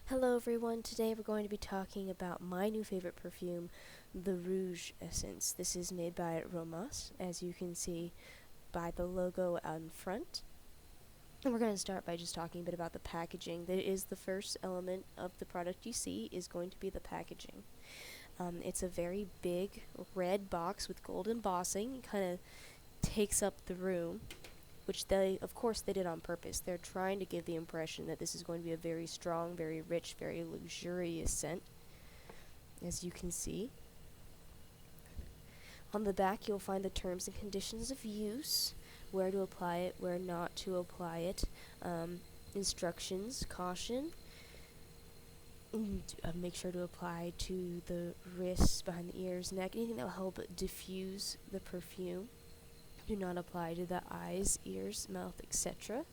Hello everyone, today we're going to be talking about my new favorite perfume, the Rouge essence. This is made by Romass, as you can see by the logo out in front. And we're going to start by just talking a bit about the packaging. That is the first element of the product you see is going to be the packaging. It's a very big red box with gold embossing. It kind of takes up the room, which they, of course, they did on purpose. They're trying to give the impression that this is going to be a very strong, very rich, very luxurious scent, as you can see. On the back, you'll find the terms and conditions of use, where to apply it, where not to apply it, instructions, caution. Make sure to apply to the wrists, behind the ears, neck, anything that will help diffuse the perfume. Do not apply to the eyes, ears, mouth, etc.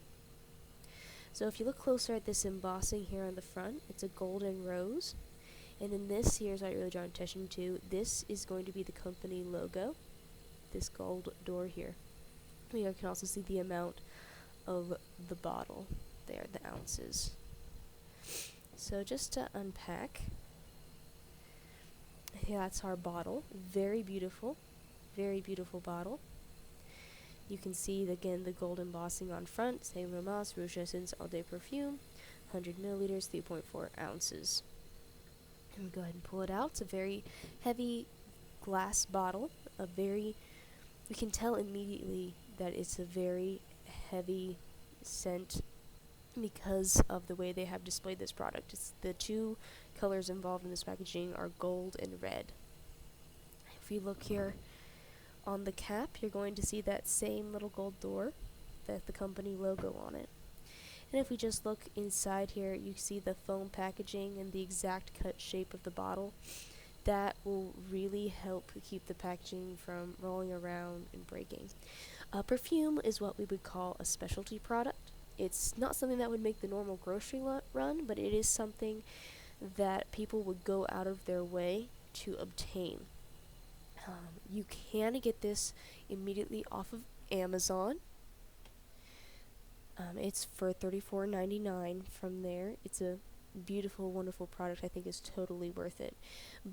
So if you look closer at this embossing here on the front, it's a golden rose. And then this here is what I really draw attention to. This is going to be the company logo, this gold door here. You can also see the amount of the bottle there, the ounces. So just to unpack, yeah, that's our bottle. Very beautiful bottle. You can see, again, the gold embossing on front, say Romass, Rouge Essence, All Day Perfume, 100 milliliters, 3.4 ounces. And go ahead and pull it out. It's a very heavy glass bottle. You can tell immediately that it's a very heavy scent because of the way they have displayed this product. The two colors involved in this packaging are gold and red. If you look here, on the cap, you're going to see that same little gold door with the company logo on it. And if we just look inside here, you see the foam packaging and the exact cut shape of the bottle. That will really help keep the packaging from rolling around and breaking. Perfume is what we would call a specialty product. It's not something that would make the normal grocery run, but it is something that people would go out of their way to obtain. You can get this immediately off of Amazon. It's for $34.99 from there. It's a beautiful, wonderful product. I think is totally worth it.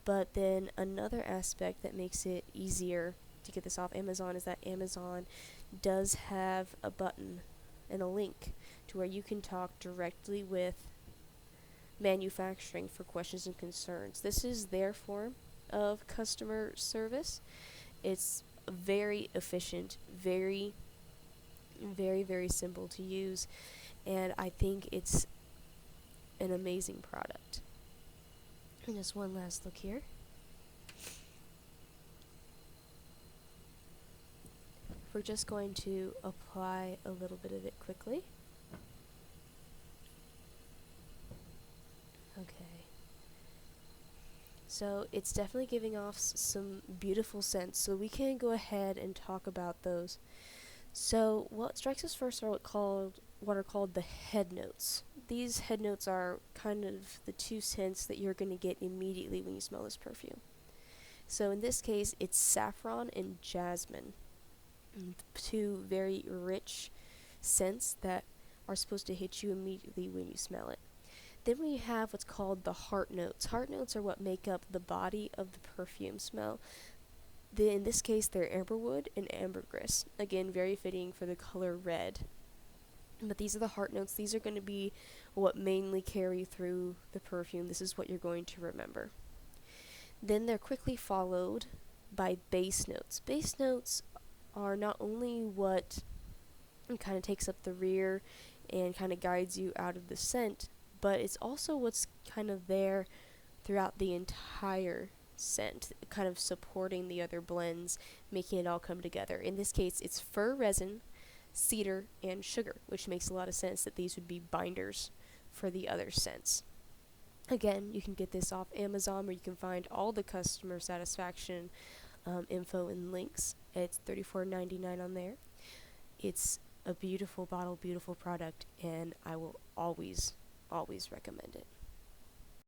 But then another aspect that makes it easier to get this off Amazon is that Amazon does have a button and a link to where you can talk directly with manufacturing for questions and concerns. This is their form of customer service. It's very efficient, very simple to use, and I think it's an amazing product. And just one last look here. We're just going to apply a little bit of it quickly. Okay. So it's definitely giving off some beautiful scents. So we can go ahead and talk about those. So what strikes us first are what are called the head notes. These head notes are kind of the two scents that you're going to get immediately when you smell this perfume. So in this case, it's saffron and jasmine. Two very rich scents that are supposed to hit you immediately when you smell it. Then we have what's called the heart notes. Heart notes are what make up the body of the perfume smell. In this case, they're amberwood and ambergris. Again, very fitting for the color red. But these are the heart notes. These are going to be what mainly carry through the perfume. This is what you're going to remember. Then they're quickly followed by base notes. Base notes are not only what kind of takes up the rear and kind of guides you out of the scent, but it's also what's kind of there throughout the entire scent, kind of supporting the other blends, making it all come together. In this case, it's fir resin, cedar, and sugar, which makes a lot of sense that these would be binders for the other scents. Again, you can get this off Amazon, where you can find all the customer satisfaction info and links. It's $34.99 on there. It's a beautiful bottle, beautiful product, and I will always recommend it.